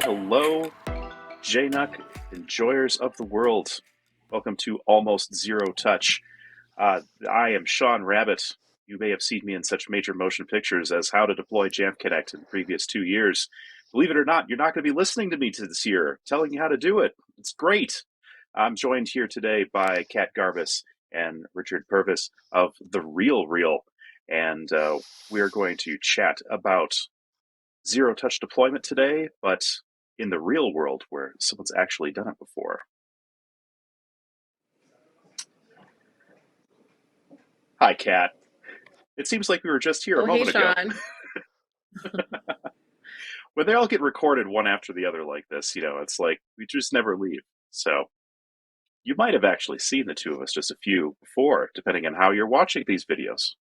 hello, JNUC enjoyers of the world. Welcome to Almost Zero Touch. I am Sean Rabbit. You may have seen me in such major motion pictures as How to Deploy Jamf Connect in the previous 2 years. Believe it or not, you're not going to be listening to me this year, telling you how to do it. It's great. I'm joined here today by Kat Garbus and Richard Purves of The Real Real. And we are going to chat about zero-touch deployment today, but in the real world where someone's actually done it before. Hi, Kat. It seems like we were just here a moment ago. Sean. When they all get recorded one after the other like this, it's like we just never leave. So you might have actually seen the two of us just a few before, depending on how you're watching these videos.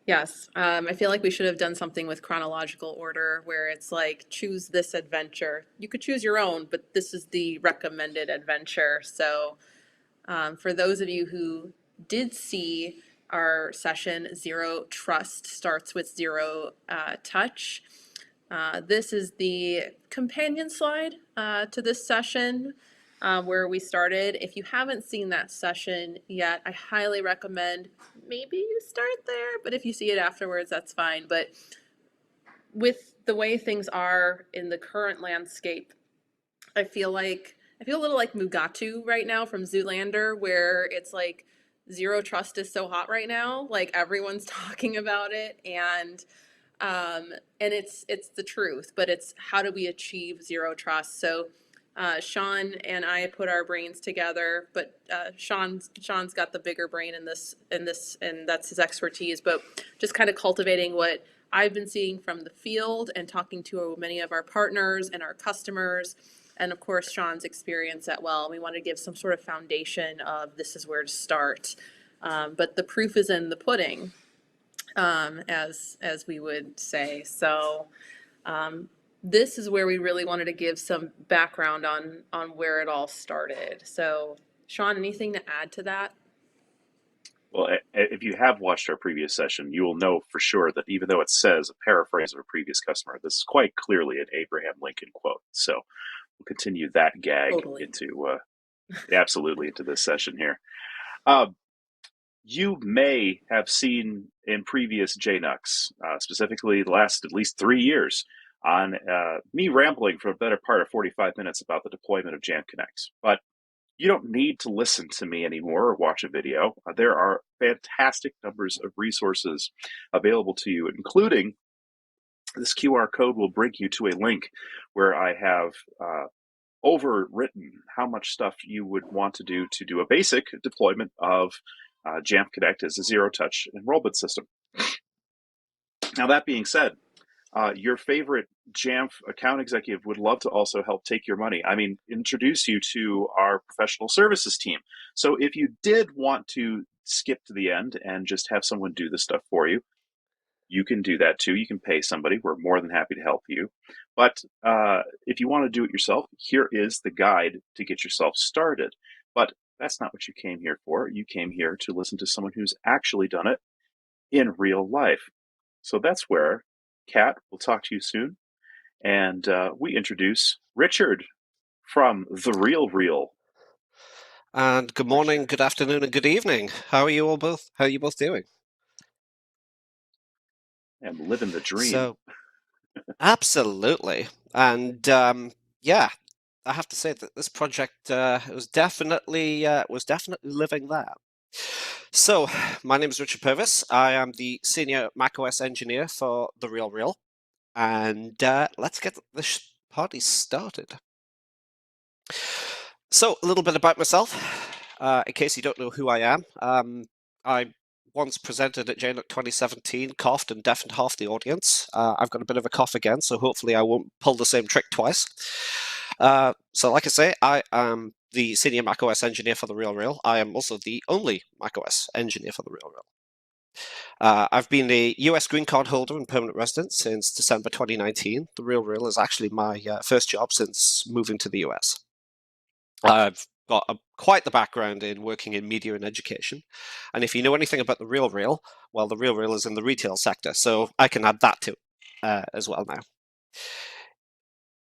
Yes, I feel like we should have done something with chronological order where it's like, choose this adventure. You could choose your own, but this is the recommended adventure. So for those of you who did see our session, Zero Trust starts with Zero Touch. This is the companion slide to this session where we started. If you haven't seen that session yet, I highly recommend maybe you start there, but if you see it afterwards, that's fine. But with the way things are in the current landscape, I feel a little like Mugatu right now from Zoolander, where it's like Zero Trust is so hot right now, like everyone's talking about it, and it's the truth, but it's how do we achieve zero trust? So Sean and I put our brains together, but Sean's got the bigger brain in this, and that's his expertise. But just kind of cultivating what I've been seeing from the field and talking to many of our partners and our customers, and of course Sean's experience at Well. We want to give some sort of foundation of this is where to start, but the proof is in the pudding, as we would say. So this is where we really wanted to give some background on where it all started. So Sean, anything to add to that? Well, if you have watched our previous session, you will know for sure that even though it says a paraphrase of a previous customer, this is quite clearly an Abraham Lincoln quote. So we'll continue that gag Totally. into absolutely into this session here. You may have seen in previous JNUCs, specifically the last at least 3 years, on me rambling for a better part of 45 minutes about the deployment of Jamf Connect. But you don't need to listen to me anymore or watch a video. There are fantastic numbers of resources available to you, including this QR code will bring you to a link where I have overwritten how much stuff you would want to do a basic deployment of Jamf Connect as a zero-touch enrollment system. Now, that being said, your favorite Jamf account executive would love to also help take your money. I mean, introduce you to our professional services team. So if you did want to skip to the end and just have someone do the stuff for you, you can do that too. You can pay somebody. We're more than happy to help you. But if you want to do it yourself, here is the guide to get yourself started. But that's not what you came here for. You came here to listen to someone who's actually done it in real life. So that's where, Kat, we'll talk to you soon. And we introduce Richard from The Real Real. And good morning, good afternoon, and good evening. How are you all both? How are you both doing? I'm living the dream. So, absolutely. And yeah, I have to say that this project was definitely living that. So, my name is Richard Purves. I am the senior macOS engineer for The Real Real, and let's get this party started. So, a little bit about myself, in case you don't know who I am. I once presented at JNUC 2017, coughed and deafened half the audience. I've got a bit of a cough again, so hopefully I won't pull the same trick twice. So like I say, I am the senior macOS engineer for The Real Real. I am also the only macOS engineer for The Real Real. I've been a US green card holder and permanent resident since December 2019. The Real Real is actually my first job since moving to the US. I've got quite the background in working in media and education. And if you know anything about The Real Real, well, The Real Real is in the retail sector, so I can add that to as well now.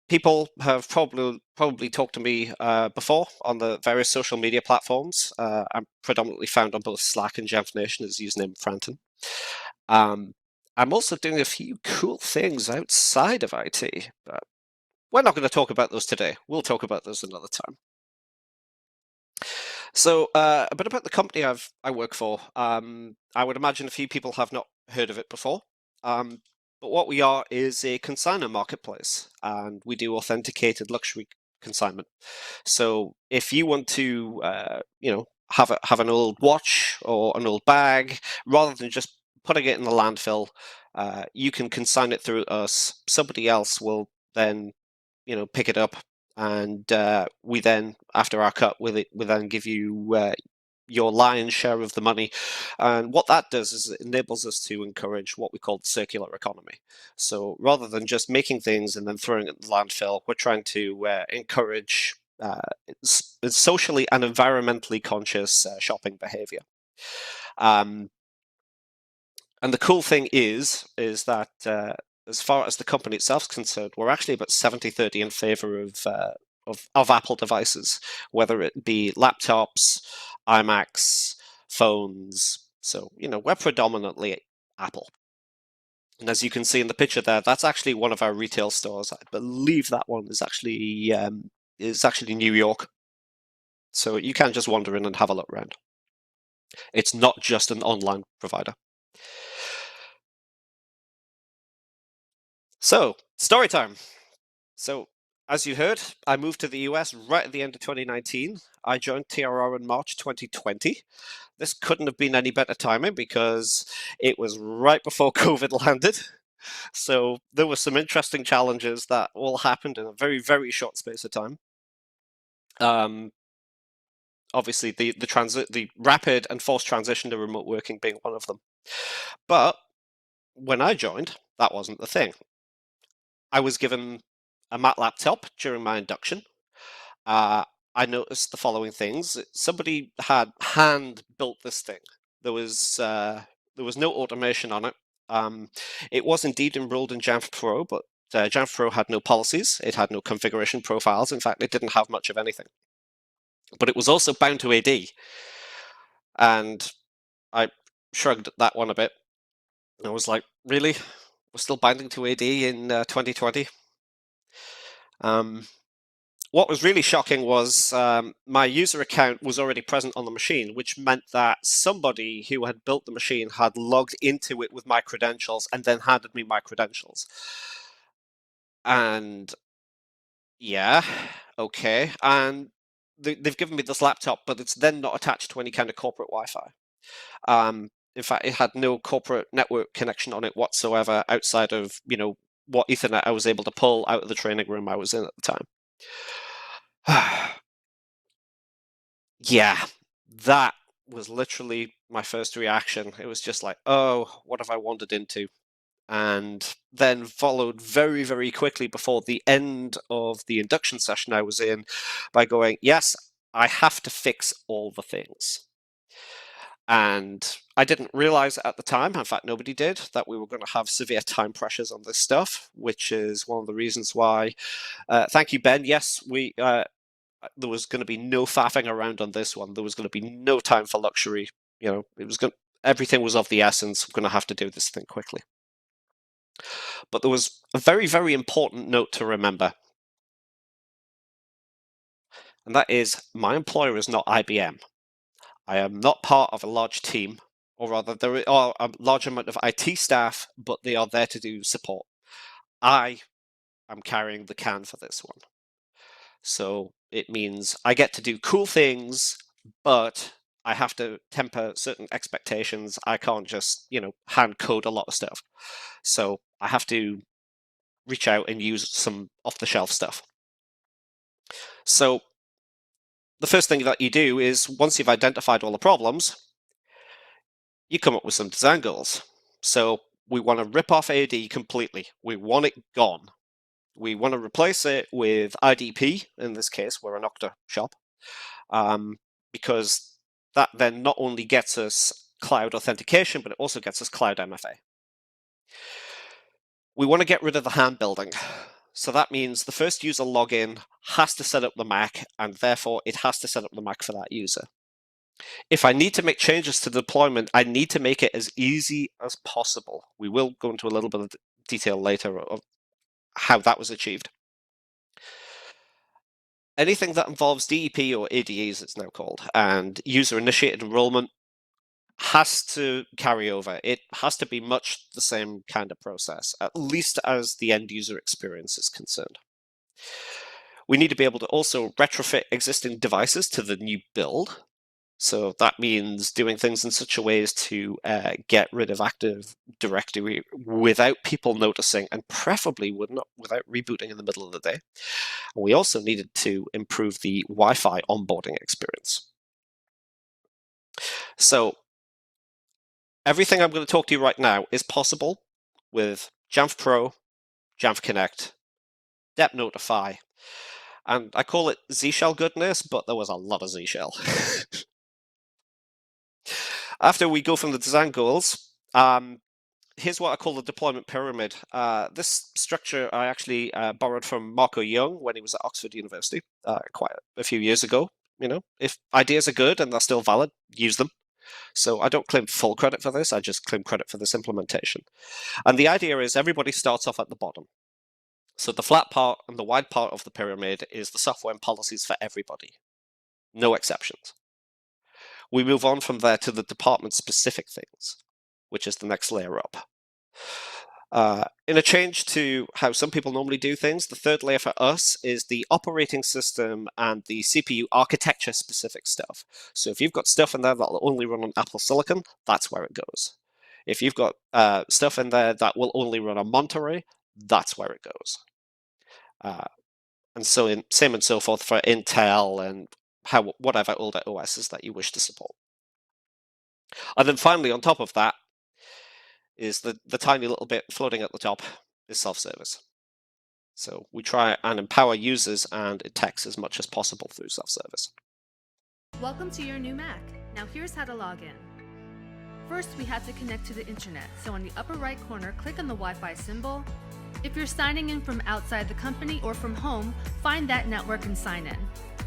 People have probably talked to me before on the various social media platforms. I'm predominantly found on both Slack and Jamf Nation as username Franton. I'm also doing a few cool things outside of IT, but we're not going to talk about those today. We'll talk about those another time. So a bit about the company I work for. I would imagine a few people have not heard of it before. But what we are is a consignor marketplace, and we do authenticated luxury consignment. So if you want to, have an old watch or an old bag, rather than just putting it in the landfill, you can consign it through us. Somebody else will then, pick it up, and we then, after our cut, we then give you your lion's share of the money. And what that does is it enables us to encourage what we call the circular economy. So rather than just making things and then throwing it in the landfill, we're trying to encourage socially and environmentally conscious shopping behavior. And the cool thing is that as far as the company itself is concerned, we're actually about 70-30 in favor of Apple devices, whether it be laptops, iMacs, phones. So, we're predominantly Apple. And as you can see in the picture there, that's actually one of our retail stores. I believe that one is actually New York. So you can just wander in and have a look around. It's not just an online provider. So, story time. So, as you heard, I moved to the US right at the end of 2019. I joined TRR in March 2020. This couldn't have been any better timing because it was right before COVID landed. So there were some interesting challenges that all happened in a very, very short space of time. Obviously, the rapid and forced transition to remote working being one of them. But when I joined, that wasn't the thing. I was given a Mac laptop during my induction. I noticed the following things. Somebody had hand built this thing. There was no automation on it. It was indeed enrolled in Jamf Pro, but Jamf Pro had no policies. It had no configuration profiles. In fact, it didn't have much of anything. But it was also bound to AD. And I shrugged at that one a bit. I was like, really? We're still binding to AD in 2020? What was really shocking was my user account was already present on the machine, which meant that somebody who had built the machine had logged into it with my credentials and then handed me my credentials. And yeah, okay. And they've given me this laptop, but it's then not attached to any kind of corporate Wi-Fi. In fact, it had no corporate network connection on it whatsoever outside of, what Ethernet I was able to pull out of the training room I was in at the time. Yeah, that was literally my first reaction. It was just like, oh, what have I wandered into? And then followed very, very quickly before the end of the induction session I was in by going, yes, I have to fix all the things. And I didn't realize at the time, in fact, nobody did, that we were going to have severe time pressures on this stuff, which is one of the reasons why, thank you, Ben. Yes, there was going to be no faffing around on this one. There was going to be no time for luxury. Everything was of the essence. We're going to have to do this thing quickly. But there was a very, very important note to remember. And that is, my employer is not IBM. I am not part of a large team, or rather, there are a large amount of IT staff, but they are there to do support. I am carrying the can for this one. So it means I get to do cool things, but I have to temper certain expectations. I can't just, hand code a lot of stuff. So I have to reach out and use some off-the-shelf stuff. So the first thing that you do is, once you've identified all the problems, you come up with some design goals. So we want to rip off AD completely. We want it gone. We want to replace it with IDP. In this case, we're an Okta shop, because that then not only gets us cloud authentication, but it also gets us cloud MFA. We want to get rid of the hand building. So that means the first user login has to set up the Mac, and therefore it has to set up the Mac for that user. If I need to make changes to the deployment, I need to make it as easy as possible. We will go into a little bit of detail later of how that was achieved. Anything that involves DEP or ADEs, it's now called, and user-initiated enrollment has to carry over. It has to be much the same kind of process, at least as the end user experience is concerned. We need to be able to also retrofit existing devices to the new build. So that means doing things in such a way as to get rid of Active Directory without people noticing, and preferably without rebooting in the middle of the day. And we also needed to improve the Wi-Fi onboarding experience. So everything I'm going to talk to you right now is possible with Jamf Pro, Jamf Connect, DEP Notify, and I call it Z-Shell goodness, but there was a lot of Z-Shell. After we go from the design goals, here's what I call the deployment pyramid. This structure I actually borrowed from Marco Young when he was at Oxford University quite a few years ago. You know, if ideas are good and they're still valid, use them. So I don't claim full credit for this, I just claim credit for this implementation. And the idea is everybody starts off at the bottom. So the flat part and the wide part of the pyramid is the software and policies for everybody. No exceptions. We move on from there to the department-specific things, which is the next layer up. In a change to how some people normally do things, the third layer for us is the operating system and the CPU architecture-specific stuff. So if you've got stuff in there that will only run on Apple Silicon, that's where it goes. If you've got stuff in there that will only run on Monterey, that's where it goes. And so same and so forth for Intel and whatever older OSs that you wish to support. And then finally, on top of that, is the tiny little bit floating at the top is self-service. So we try and empower users and techs as much as possible through self-service. Welcome to your new Mac. Now here's how to log in. First, we have to connect to the internet. So on the upper right corner, click on the Wi-Fi symbol. If you're signing in from outside the company or from home, find that network and sign in.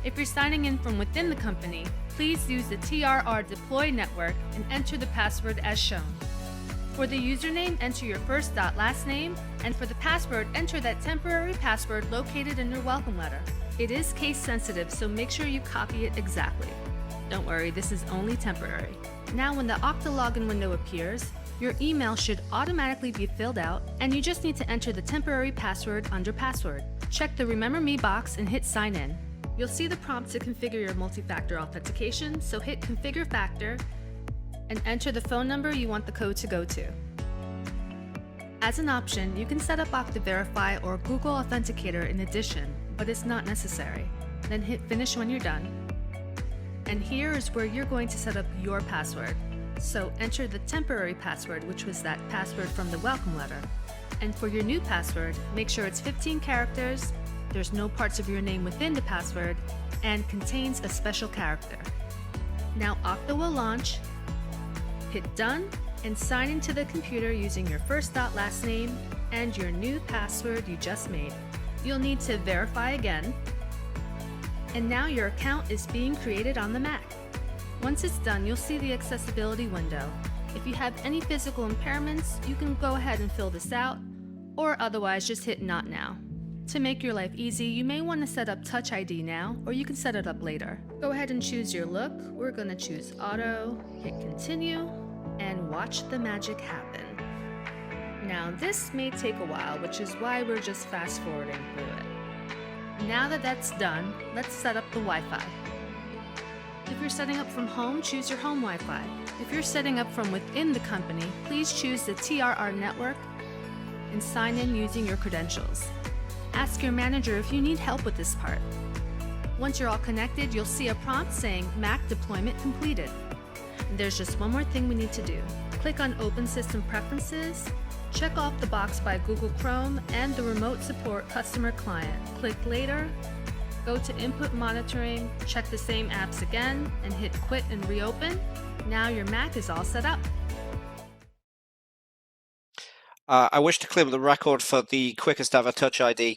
If you're signing in from within the company, please use the TRR deploy network and enter the password as shown. For the username, enter your first last name, and for the password, enter that temporary password located in your welcome letter. It is case sensitive, so make sure you copy it exactly. Don't worry, this is only temporary. Now when the Okta login window appears, your email should automatically be filled out, and you just need to enter the temporary password under password. Check the Remember Me box and hit sign in. You'll see the prompt to configure your multi-factor authentication, so hit Configure Factor and enter the phone number you want the code to go to. As an option, you can set up Okta Verify or Google Authenticator in addition, but it's not necessary. Then hit Finish when you're done. And here is where you're going to set up your password. So enter the temporary password, which was that password from the welcome letter. And for your new password, make sure it's 15 characters, there's no parts of your name within the password, and contains a special character. Now Okta will launch. Hit Done and sign into the computer using your first last name and your new password you just made. You'll need to verify again. And now your account is being created on the Mac. Once it's done, you'll see the accessibility window. If you have any physical impairments, you can go ahead and fill this out, or otherwise just hit Not Now. To make your life easy, you may want to set up Touch ID now, or you can set it up later. Go ahead and choose your look. We're going to choose Auto, hit Continue, and watch the magic happen. Now this may take a while, which is why we're just fast forwarding through it. Now that that's done, let's set up the Wi-Fi. If you're setting up from home, choose your home Wi-Fi. If you're setting up from within the company, please choose the TRR network and sign in using your credentials. Ask your manager if you need help with this part. Once you're all connected, you'll see a prompt saying Mac deployment completed. And there's just one more thing we need to do. Click on Open System Preferences, check off the box by Google Chrome and the Remote Support Customer Client. Click Later, go to Input Monitoring, check the same apps again, and hit Quit and Reopen. Now your Mac is all set up. I wish to claim the record for the quickest ever Touch ID,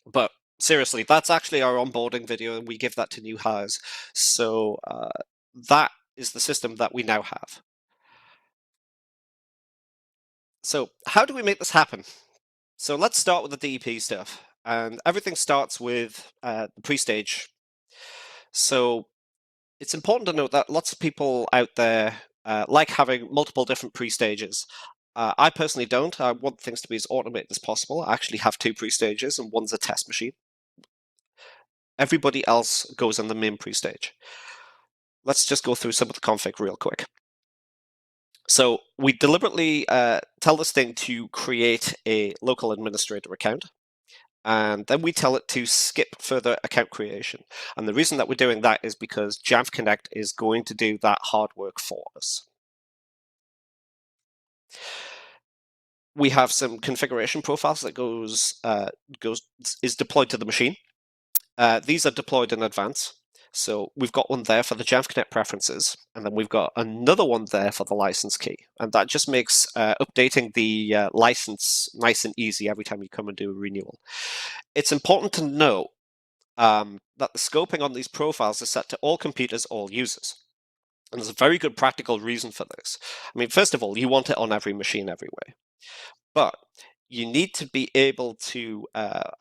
but seriously, that's actually our onboarding video, and we give that to new hires. So that is the system that we now have. So how do we make this happen? So let's start with the DEP stuff, and everything starts with the pre-stage. So it's important to note that lots of people out there like having multiple different pre-stages. I personally don't. I want things to be as automated as possible. I actually have 2 pre-stages, and one's a test machine. Everybody else goes in the main pre-stage. Let's just go through some of the config real quick. So we deliberately tell this thing to create a local administrator account, and then we tell it to skip further account creation. And the reason that we're doing that is because Jamf Connect is going to do that hard work for us. We have some configuration profiles that is deployed to the machine. These are deployed in advance. So we've got one there for the Jamf Connect preferences, and then we've got another one there for the license key. And that just makes updating the license nice and easy every time you come and do a renewal. It's important to note that the scoping on these profiles is set to all computers, all users. And there's a very good practical reason for this. I mean, first of all, you want it on every machine everywhere. But you need to be able to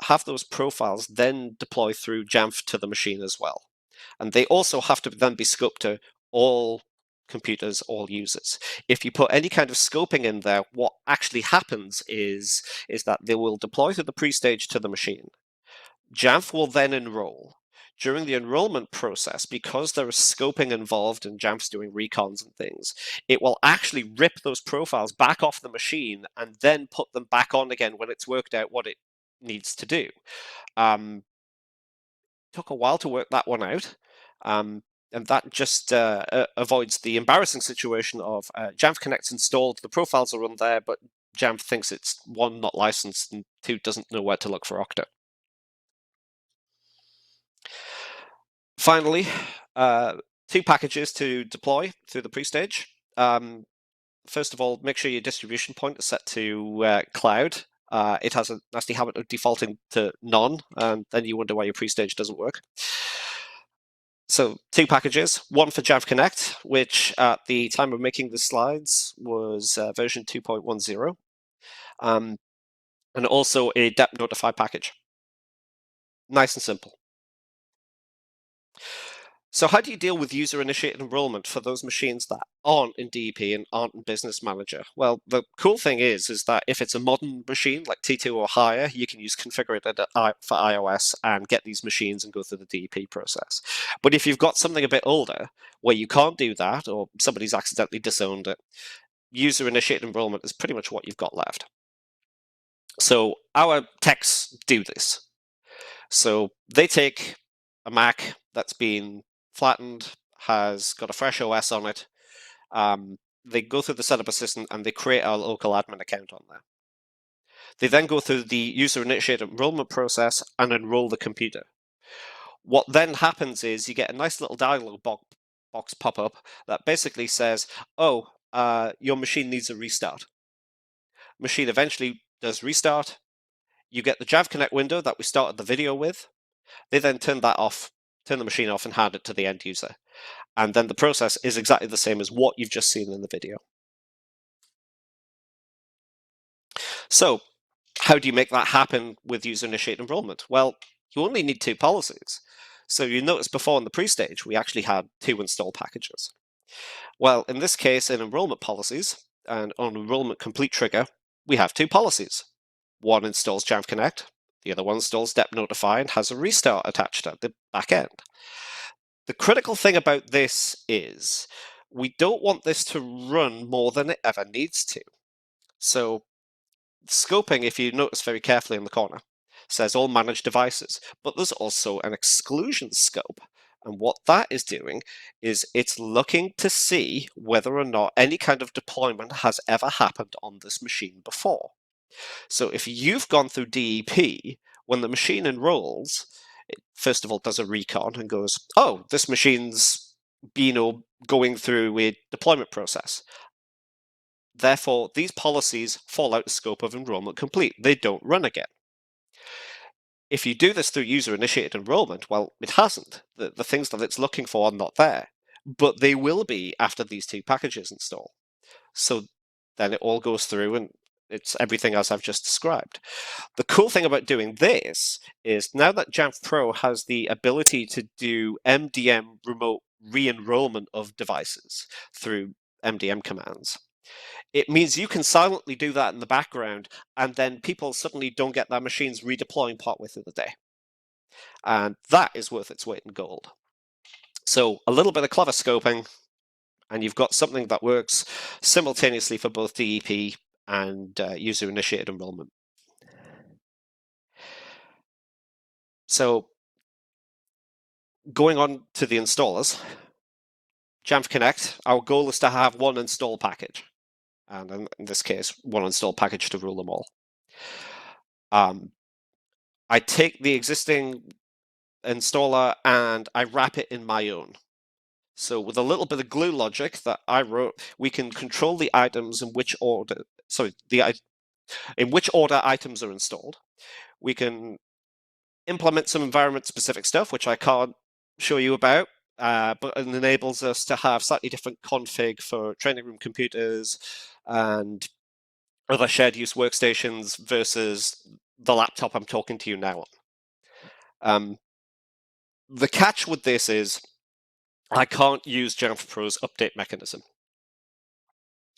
have those profiles then deploy through Jamf to the machine as well. And they also have to then be scoped to all computers, all users. If you put any kind of scoping in there, what actually happens is that they will deploy to the pre-stage to the machine. Jamf will then enroll. During the enrollment process, because there is scoping involved and Jamf's doing recons and things, it will actually rip those profiles back off the machine and then put them back on again when it's worked out what it needs to do. Took a while to work that one out, and that just avoids the embarrassing situation of Jamf Connect's installed, the profiles are on there, but Jamf thinks it's 1, not licensed, and 2, doesn't know where to look for Okta. Finally, 2 packages to deploy through the pre-stage. First of all, make sure your distribution point is set to cloud. It has a nasty habit of defaulting to none, and then you wonder why your pre-stage doesn't work. So 2 packages, one for Jamf Connect, which at the time of making the slides was version 2.10, and also a DEP Notify package. Nice and simple. So how do you deal with user-initiated enrollment for those machines that aren't in DEP and aren't in Business Manager? Well, the cool thing is that if it's a modern machine like T2 or higher, you can use configure it for iOS and get these machines and go through the DEP process. But if you've got something a bit older where you can't do that, or somebody's accidentally disowned it, user-initiated enrollment is pretty much what you've got left. So our techs do this. So they take a Mac that's been flattened, has got a fresh OS on it. They go through the setup assistant and they create a local admin account on there. They then go through the user-initiated enrollment process and enroll the computer. What then happens is you get a nice little dialog box pop up that basically says, oh, your machine needs a restart. Machine eventually does restart. You get the Jamf Connect window that we started the video with. They then turn the machine off and hand it to the end user. And then the process is exactly the same as what you've just seen in the video. So how do you make that happen with user-initiated enrollment? Well, you only need 2 policies. So you notice before in the pre-stage, we actually had 2 install packages. Well, in this case, in enrollment policies and on enrollment complete trigger, we have 2 policies. One installs Jamf Connect, the other one installs DEP Notify and has a restart attached at the back end. The critical thing about this is we don't want this to run more than it ever needs to. So scoping, if you notice very carefully in the corner, says all managed devices, but there's also an exclusion scope. And what that is doing is it's looking to see whether or not any kind of deployment has ever happened on this machine before. So if you've gone through DEP, when the machine enrolls, it first of all does a recon and goes, oh, this machine's been going through a deployment process. Therefore, these policies fall out of scope of enrollment complete. They don't run again. If you do this through user-initiated enrollment, well, it hasn't. The things that it's looking for are not there, but they will be after these two packages install. So then it all goes through and it's everything as I've just described. The cool thing about doing this is now that Jamf Pro has the ability to do MDM remote re-enrollment of devices through MDM commands, it means you can silently do that in the background, and then people suddenly don't get their machines redeploying partway through the day. And that is worth its weight in gold. So a little bit of clever scoping, and you've got something that works simultaneously for both DEP and user-initiated enrollment. So going on to the installers, Jamf Connect, our goal is to have one install package. And in this case, one install package to rule them all. I take the existing installer and I wrap it in my own. So with a little bit of glue logic that I wrote, we can control the items in which order, in which order items are installed. We can implement some environment-specific stuff, which I can't show you about, but it enables us to have slightly different config for training room computers and other shared use workstations versus the laptop I'm talking to you now on. The catch with this is I can't use Jamf Pro's update mechanism.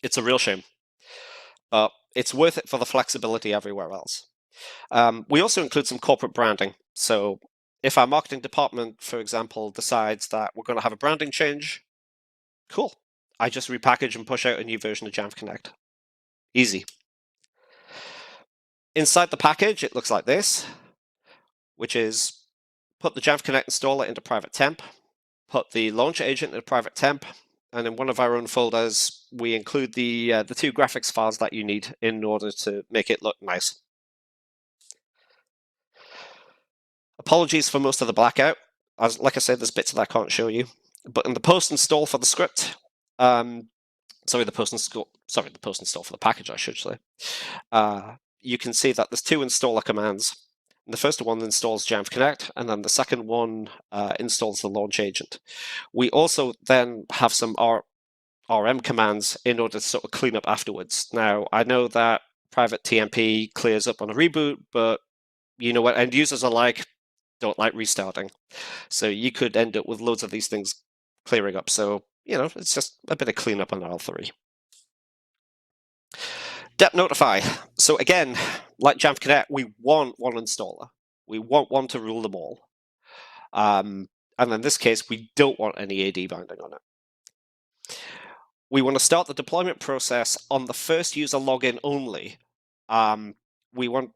It's a real shame, but it's worth it for the flexibility everywhere else. We also include some corporate branding. So if our marketing department, for example, decides that we're going to have a branding change, cool. I just repackage and push out a new version of Jamf Connect. Easy. Inside the package, it looks like this, which is put the Jamf Connect installer into private temp, put the launch agent into private temp, and in one of our own folders, we include the two graphics files that you need in order to make it look nice. Apologies for most of the blackout. Like I said, there's bits that I can't show you. But in the post install for the script, the post install for the package, I should say, you can see that there's two installer commands. The first one installs Jamf Connect, and then the second one installs the launch agent. We also then have some RM commands in order to sort of clean up afterwards. Now, I know that private TMP clears up on a reboot, but you know what end users alike don't like restarting. So you could end up with loads of these things clearing up. So, it's just a bit of cleanup on L3. DEP Notify. So again, like Jamf Connect, we want one installer. We want one to rule them all. And in this case, we don't want any AD binding on it. We want to start the deployment process on the first user login only. We want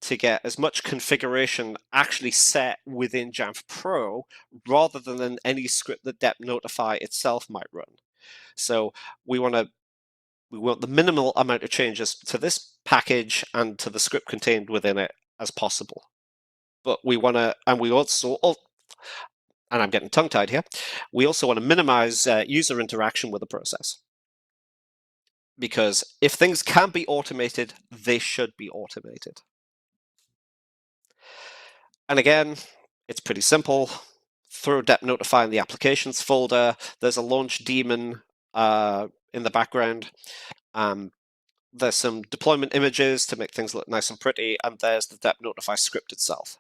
to get as much configuration actually set within Jamf Pro rather than in any script that DEP Notify itself might run. So we want the minimal amount of changes to this package and to the script contained within it as possible. But we want to, and we also, and I'm getting tongue-tied here, we also want to minimize user interaction with the process. Because if things can be automated, they should be automated. And again, it's pretty simple. Throw DEP Notify in the applications folder. There's a launch daemon in the background. There's some deployment images to make things look nice and pretty, and there's the DEP Notify script itself.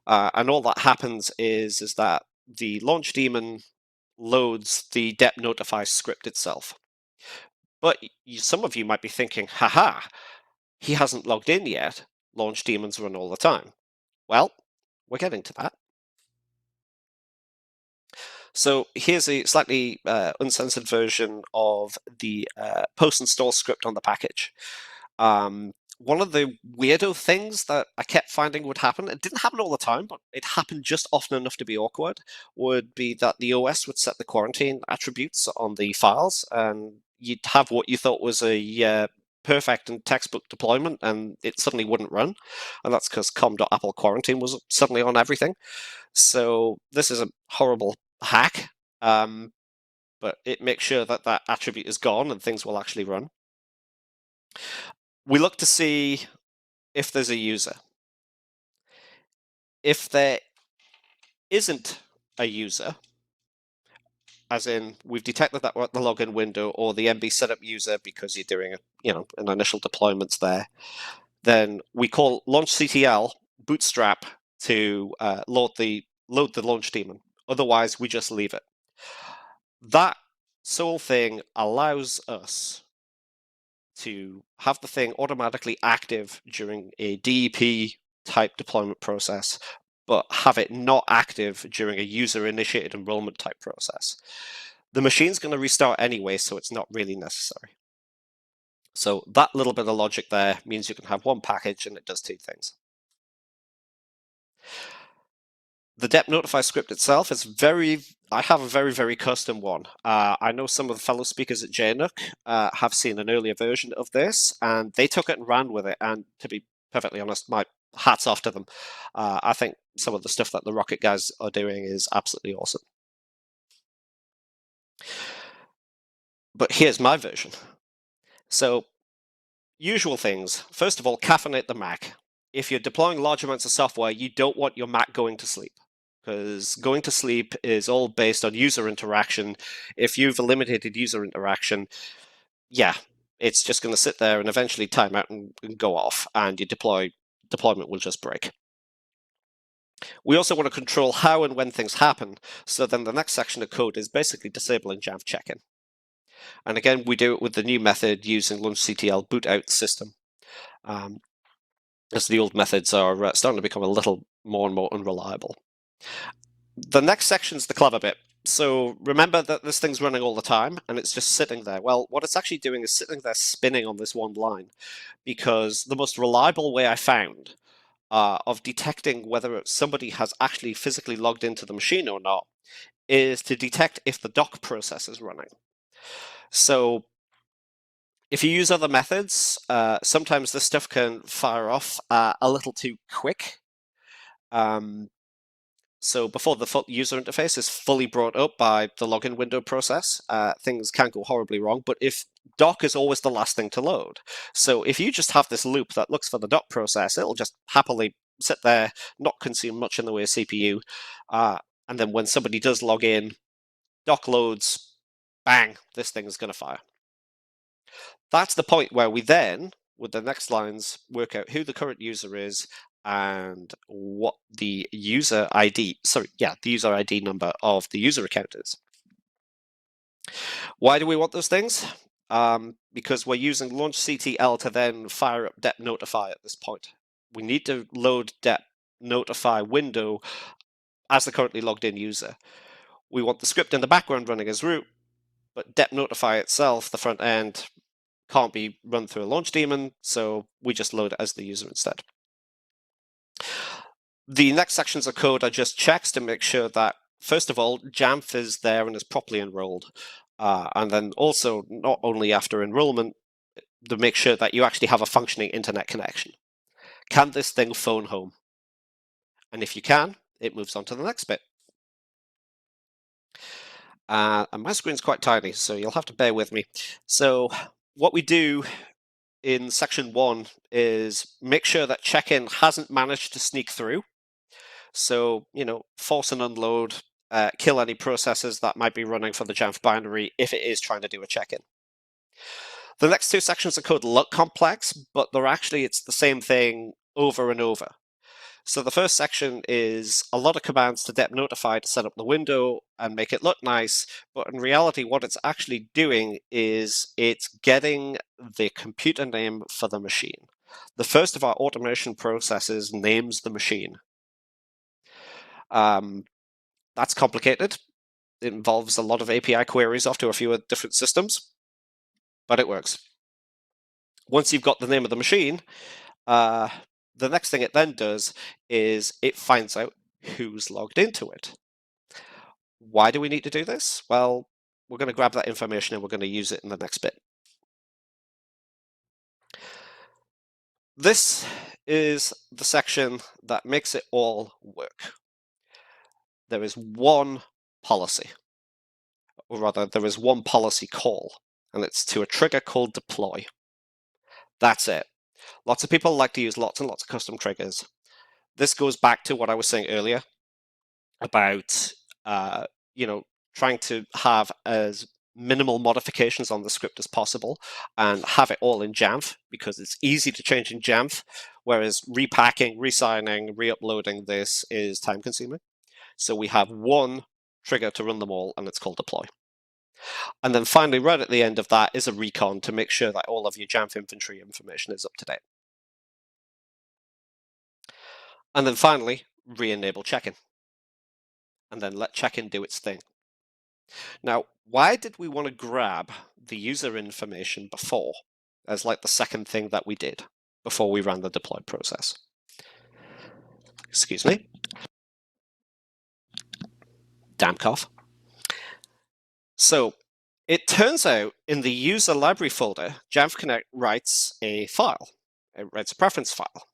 And all that happens is that the launch daemon loads the DEP Notify script itself. But some of you might be thinking, haha, he hasn't logged in yet. Launch daemons run all the time. Well, we're getting to that. So here's a slightly uncensored version of the post-install script on the package. One of the weirdo things that I kept finding would happen, it didn't happen all the time, but it happened just often enough to be awkward, would be that the OS would set the quarantine attributes on the files, and you'd have what you thought was a perfect and textbook deployment, and it suddenly wouldn't run. And that's because com.apple quarantine was suddenly on everything. So this is a horrible hack, but it makes sure that that attribute is gone and things will actually run. We look to see if there's a user. If there isn't a user, as in we've detected that we're at the login window or the MB setup user because you're doing an initial deployments there, then we call launchctl bootstrap to load the launch daemon. Otherwise, we just leave it. That sole thing allows us to have the thing automatically active during a DEP type deployment process, but have it not active during a user-initiated enrollment type process. The machine's going to restart anyway, so it's not really necessary. So that little bit of logic there means you can have one package and it does two things. The DEP Notify script itself is I have a very, very custom one. I know some of the fellow speakers at JNUC have seen an earlier version of this, and they took it and ran with it. And to be perfectly honest, my hat's off to them. I think some of the stuff that the Rocket guys are doing is absolutely awesome. But here's my version. So, usual things. First of all, caffeinate the Mac. If you're deploying large amounts of software, you don't want your Mac going to sleep, because going to sleep is all based on user interaction. If you've eliminated user interaction, yeah, it's just going to sit there and eventually time out and go off, and your deployment will just break. We also want to control how and when things happen, so then the next section of code is basically disabling Jamf check-in. And again, we do it with the new method using launchctl boot out system, as the old methods are starting to become a little more and more unreliable. The next section is the clever bit. So remember that this thing's running all the time and it's just sitting there. Well, what it's actually doing is sitting there spinning on this one line, because the most reliable way I found of detecting whether somebody has actually physically logged into the machine or not is to detect if the doc process is running. So if you use other methods, sometimes this stuff can fire off a little too quick. So before the user interface is fully brought up by the login window process, things can go horribly wrong. But if doc is always the last thing to load, so if you just have this loop that looks for the doc process, it'll just happily sit there, not consume much in the way of CPU. And then when somebody does log in, doc loads, bang, this thing is going to fire. That's the point where we then, with the next lines, work out who the current user is and what the user ID, the user ID number of the user account is. Why do we want those things? Because we're using launchctl to then fire up DEP Notify at this point. We need to load DEP Notify window as the currently logged in user. We want the script in the background running as root, but DEP Notify itself, the front end, can't be run through a launch daemon, so we just load it as the user instead. The next sections of code are just checks to make sure that, first of all, Jamf is there and is properly enrolled. And then also, not only after enrollment, to make sure that you actually have a functioning internet connection. Can this thing phone home? And if you can, it moves on to the next bit. And my screen's quite tiny, so you'll have to bear with me. So what we do in section 1 is make sure that check-in hasn't managed to sneak through. So, force and unload, kill any processes that might be running for the Jamf binary if it is trying to do a check-in. The next two sections of code look complex, but it's the same thing over and over. So the first section is a lot of commands to DEP Notify to set up the window and make it look nice, but in reality what it's actually doing is it's getting the computer name for the machine. The first of our automation processes names the machine. That's complicated. It involves a lot of API queries off to a few different systems, but it works. Once you've got the name of the machine, the next thing it then does is it finds out who's logged into it. Why do we need to do this? Well, we're going to grab that information and we're going to use it in the next bit. This is the section that makes it all work. There is one policy, or rather there is one policy call, and it's to a trigger called deploy. That's it. Lots of people like to use lots and lots of custom triggers. This goes back to what I was saying earlier about, trying to have as minimal modifications on the script as possible and have it all in Jamf, because it's easy to change in Jamf, whereas repacking, resigning, re-uploading this is time consuming. So we have one trigger to run them all, and it's called deploy. And then finally, right at the end of that is a recon to make sure that all of your Jamf inventory information is up to date. And then finally, re-enable check-in. And then let check-in do its thing. Now, why did we want to grab the user information before, as like the second thing that we did before we ran the deploy process? Excuse me. Damn cough. So it turns out in the user library folder, Jamf Connect writes a file. It writes a preference file.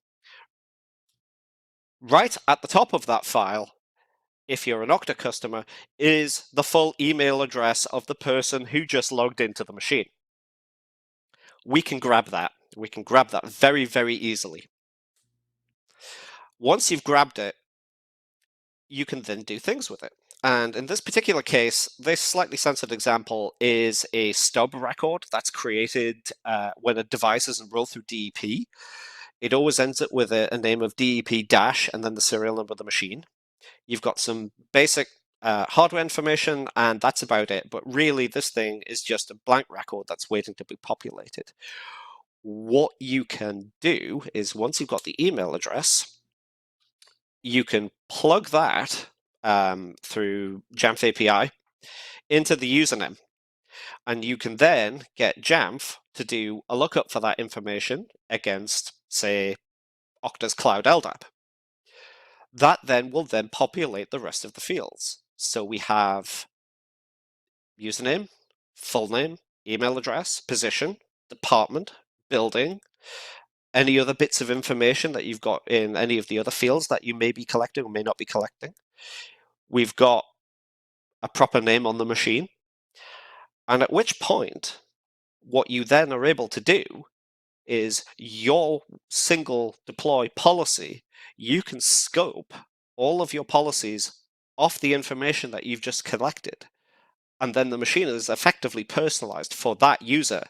Right at the top of that file, if you're an Okta customer, is the full email address of the person who just logged into the machine. We can grab that. We can grab that very, very easily. Once you've grabbed it, you can then do things with it. And in this particular case, this slightly censored example is a stub record that's created when a device is enrolled through DEP. It always ends up with a name of DEP dash and then the serial number of the machine. You've got some basic hardware information, and that's about it. But really, this thing is just a blank record that's waiting to be populated. What you can do is, once you've got the email address, you can plug that through Jamf API into the username. And you can then get Jamf to do a lookup for that information against, say, Okta's Cloud LDAP. That then will then populate the rest of the fields. So we have username, full name, email address, position, department, building, any other bits of information that you've got in any of the other fields that you may be collecting or may not be collecting. We've got a proper name on the machine. And at which point, what you then are able to do is your single deploy policy, you can scope all of your policies off the information that you've just collected. And then the machine is effectively personalized for that user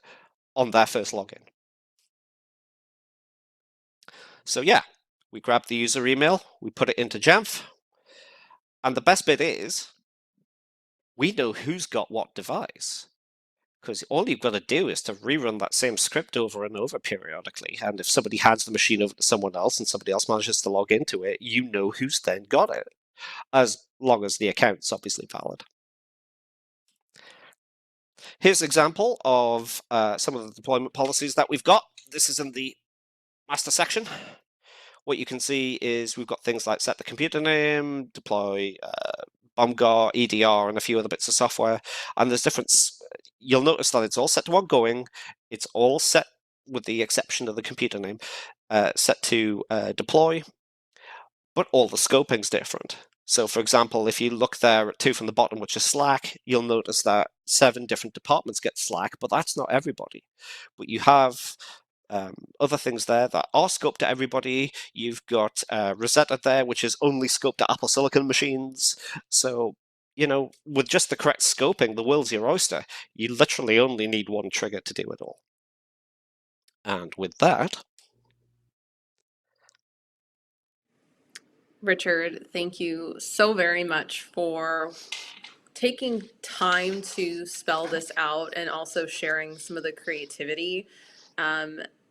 on their first login. So yeah, we grab the user email, we put it into Jamf, and the best bit is we know who's got what device, because all you've got to do is to rerun that same script over and over periodically, and if somebody hands the machine over to someone else and somebody else manages to log into it, you know who's then got it, as long as the account's obviously valid. Here's an example of some of the deployment policies that we've got. This is in the master section. What you can see is we've got things like set the computer name, deploy BOMGAR, EDR, and a few other bits of software. And there's different, you'll notice that it's all set to ongoing. It's all set, with the exception of the computer name, set to deploy, but all the scoping's different. So for example, if you look there at 2 from the bottom, which is Slack, you'll notice that 7 different departments get Slack, but that's not everybody. But you have other things there that are scoped to everybody. You've got Rosetta there, which is only scoped to Apple Silicon machines. So, with just the correct scoping, the world's your oyster. You literally only need one trigger to do it all. And with that... Richard, thank you so very much for taking time to spell this out and also sharing some of the creativity.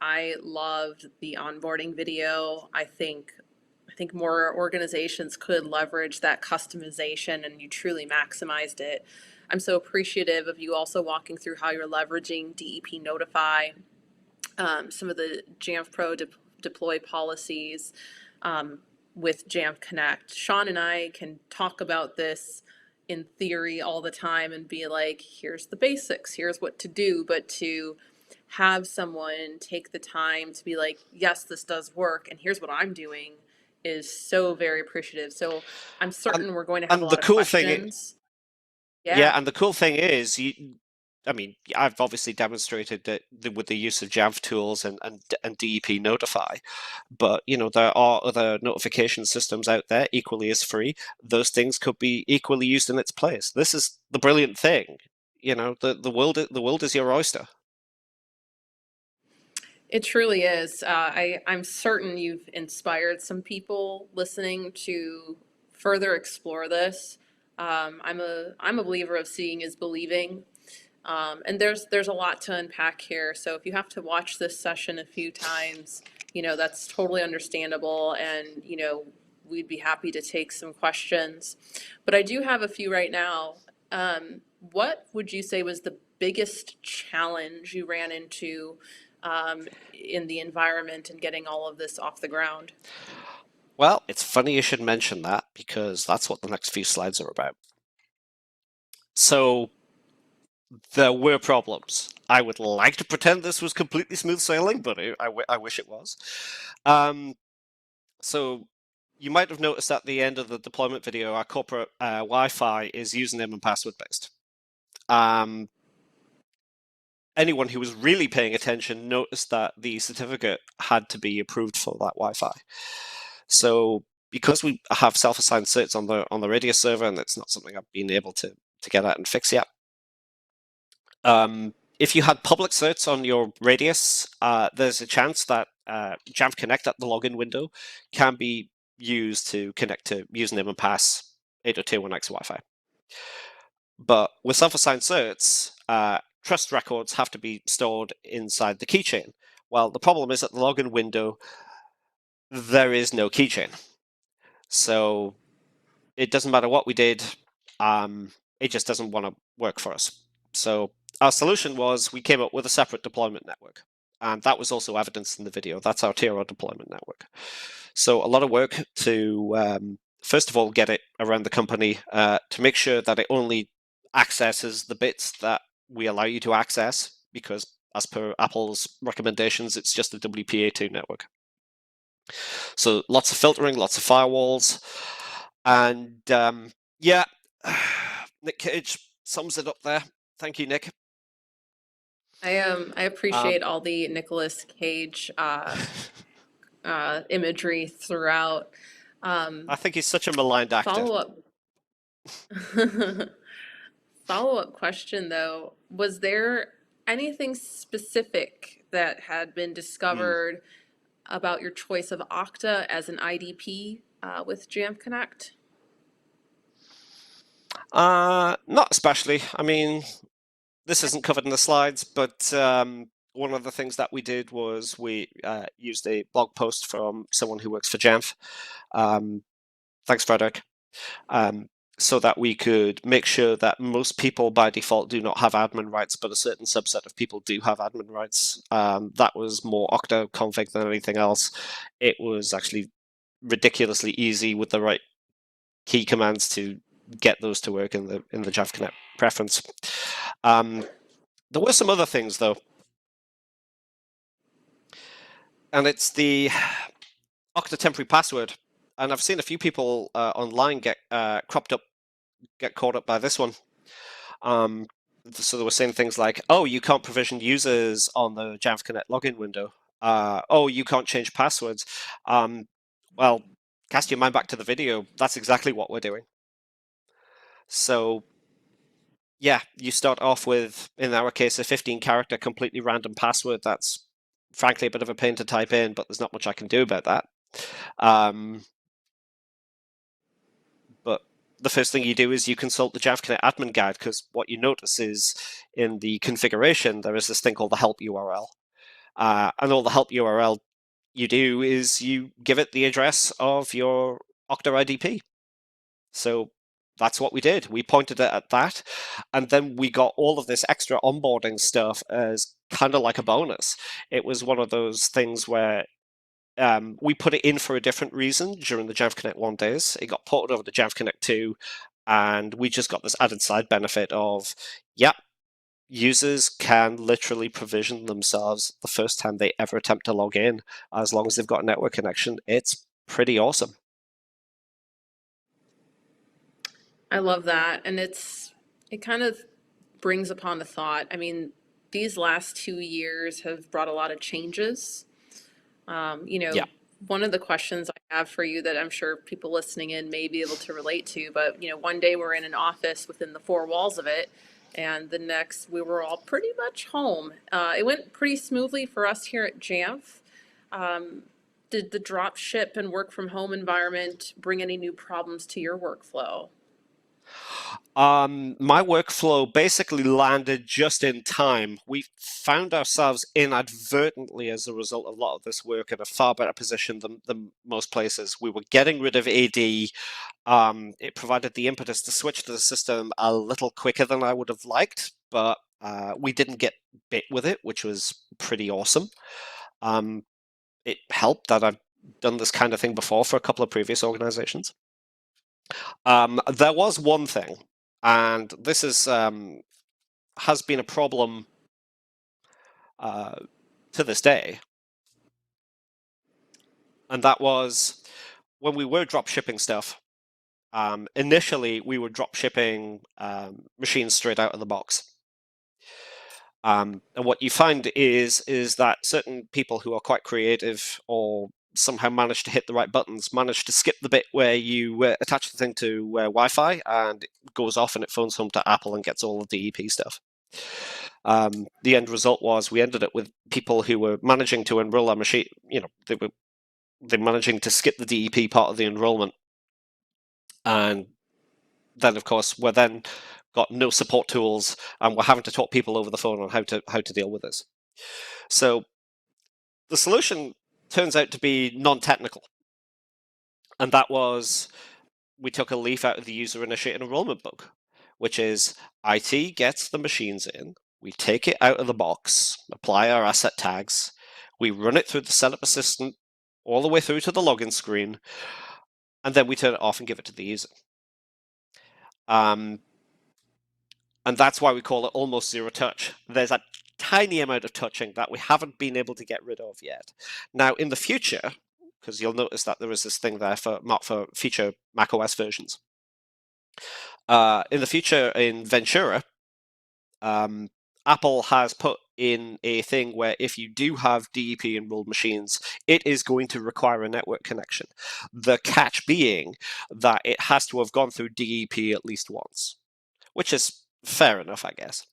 I loved the onboarding video. I think more organizations could leverage that customization, and you truly maximized it. I'm so appreciative of you also walking through how you're leveraging DEP Notify, some of the Jamf Pro deploy policies with Jamf Connect. Sean and I can talk about this in theory all the time and be like, here's the basics, here's what to do, but to have someone take the time to be like, yes, this does work, and here's what I'm doing, is so very appreciative. So I'm certain we're going to have a lot of questions. Yeah, and the cool thing is, I mean, I've obviously demonstrated that with the use of Jamf tools and DEP Notify, but there are other notification systems out there equally as free. Those things could be equally used in its place. This is the brilliant thing. The world is your oyster. It truly is. I'm certain you've inspired some people listening to further explore this. I'm a believer of seeing is believing. And there's a lot to unpack here. So if you have to watch this session a few times, that's totally understandable. And, we'd be happy to take some questions. But I do have a few right now. What would you say was the biggest challenge you ran into in the environment and getting all of this off the ground? Well, it's funny you should mention that because that's what the next few slides are about. So there were problems. I would like to pretend this was completely smooth sailing, but I wish it was. So you might have noticed at the end of the deployment video, our corporate Wi-Fi is username and password based. Anyone who was really paying attention noticed that the certificate had to be approved for that Wi-Fi. So because we have self-assigned certs on the Radius server, and it's not something I've been able to get at and fix yet. If you had public certs on your Radius, there's a chance that Jamf Connect at the login window can be used to connect to username and pass 802.1x Wi-Fi. But with self-assigned certs, trust records have to be stored inside the keychain. Well, the problem is at the login window, there is no keychain. So it doesn't matter what we did, it just doesn't want to work for us. So our solution was we came up with a separate deployment network. And that was also evidenced in the video. That's our TRO deployment network. So a lot of work to, first of all, get it around the company to make sure that it only accesses the bits that we allow you to access, because as per Apple's recommendations, it's just a WPA2 network. So lots of filtering, lots of firewalls. And yeah, Nick Cage sums it up there. Thank you, Nick. I appreciate all the Nicolas Cage imagery throughout. I think he's such a maligned actor. Follow-up question though, was there anything specific that had been discovered about your choice of Okta as an IDP with Jamf Connect? Not especially. I mean, this isn't covered in the slides, but one of the things that we did was we used a blog post from someone who works for Jamf. Thanks, Frederick. So that we could make sure that most people by default do not have admin rights, but a certain subset of people do have admin rights. That was more Okta config than anything else. It was actually ridiculously easy with the right key commands to get those to work in the Jamf Connect preference. There were some other things though, and it's the Okta temporary password. And I've seen a few people online get caught up by this one. So they were saying things like, "Oh, you can't provision users on the Jamf Connect login window. Oh, you can't change passwords." Well, cast your mind back to the video. That's exactly what we're doing. So, yeah, you start off with, in our case, a 15-character completely random password. That's frankly a bit of a pain to type in, but there's not much I can do about that. But the first thing you do is you consult the Jamf Connect admin guide, because what you notice is in the configuration, there is this thing called the help URL. And all the help URL you do is you give it the address of your Okta IDP. So that's what we did. We pointed it at that, and then we got all of this extra onboarding stuff as kind of like a bonus. It was one of those things where we put it in for a different reason during the Jamf Connect 1 days. It got ported over to Jamf Connect 2, and we just got this added side benefit of, yep, users can literally provision themselves the first time they ever attempt to log in, as long as they've got a network connection. It's pretty awesome. I love that. And it kind of brings upon the thought, I mean, these last 2 years have brought a lot of changes. You Yeah. know, one of the questions I have for you that I'm sure people listening in may be able to relate to, but, you know, one day we're in an office within the four walls of it, and the next we were all pretty much home. It went pretty smoothly for us here at Jamf. Did the drop ship and work from home environment bring any new problems to your workflow? My workflow basically landed just in time. We found ourselves inadvertently, as a result of a lot of this work, in a far better position than most places. We were getting rid of AD. It provided the impetus to switch to the system a little quicker than I would have liked, but we didn't get bit with it, which was pretty awesome. It helped that I've done this kind of thing before for a couple of previous organizations. There was one thing, and this is has been a problem to this day, and that was when we were drop shipping stuff. Initially, we were drop shipping machines straight out of the box. And what you find is that certain people who are quite creative or somehow manage to hit the right buttons manage to skip the bit where you attach the thing to Wi-Fi and it goes off and it phones home to Apple and gets all the DEP stuff. The end result was we ended up with people who were managing to enroll our machine. You know, they're managing to skip the DEP part of the enrollment, and then of course we're then got no support tools, and we're having to talk people over the phone on how to deal with this. So the solution turns out to be non-technical, and that was we took a leaf out of the user-initiated enrollment book, which is IT gets the machines in, we take it out of the box, apply our asset tags, we run it through the setup assistant all the way through to the login screen, and then we turn it off and give it to the user. And that's why we call it almost zero touch. There's a tiny amount of touching that we haven't been able to get rid of yet. Now, in the future, because you'll notice that there is this thing there for future macOS versions. In the future, in Ventura, Apple has put in a thing where if you do have DEP enrolled machines, it is going to require a network connection. The catch being that it has to have gone through DEP at least once, which is fair enough, I guess.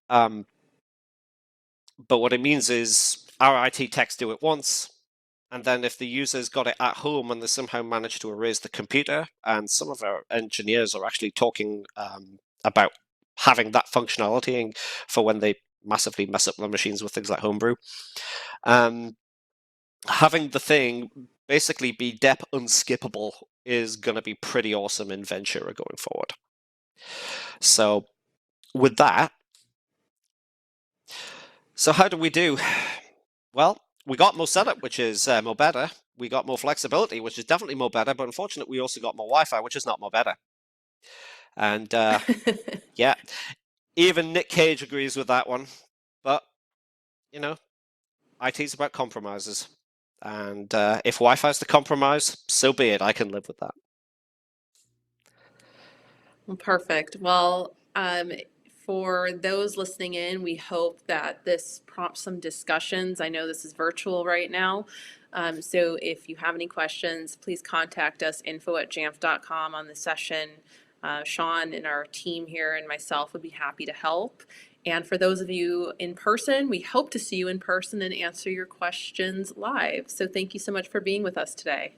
But what it means is our IT techs do it once, and then if the user's got it at home and they somehow manage to erase the computer, and some of our engineers are actually talking about having that functionality for when they massively mess up their machines with things like Homebrew. Having the thing basically be DEP unskippable is going to be pretty awesome in Ventura going forward. So with that, so how do we do? Well, we got more setup, which is more better. We got more flexibility, which is definitely more better. But unfortunately, we also got more Wi-Fi, which is not more better. And yeah, even Nick Cage agrees with that one. But, you know, IT's about compromises. And if Wi-Fi is the compromise, so be it. I can live with that. Well, perfect. Well, for those listening in, we hope that this prompts some discussions. I know this is virtual right now. So if you have any questions, please contact us, info@jamf.com on the session. Sean and our team here and myself would be happy to help. And for those of you in person, we hope to see you in person and answer your questions live. So thank you so much for being with us today.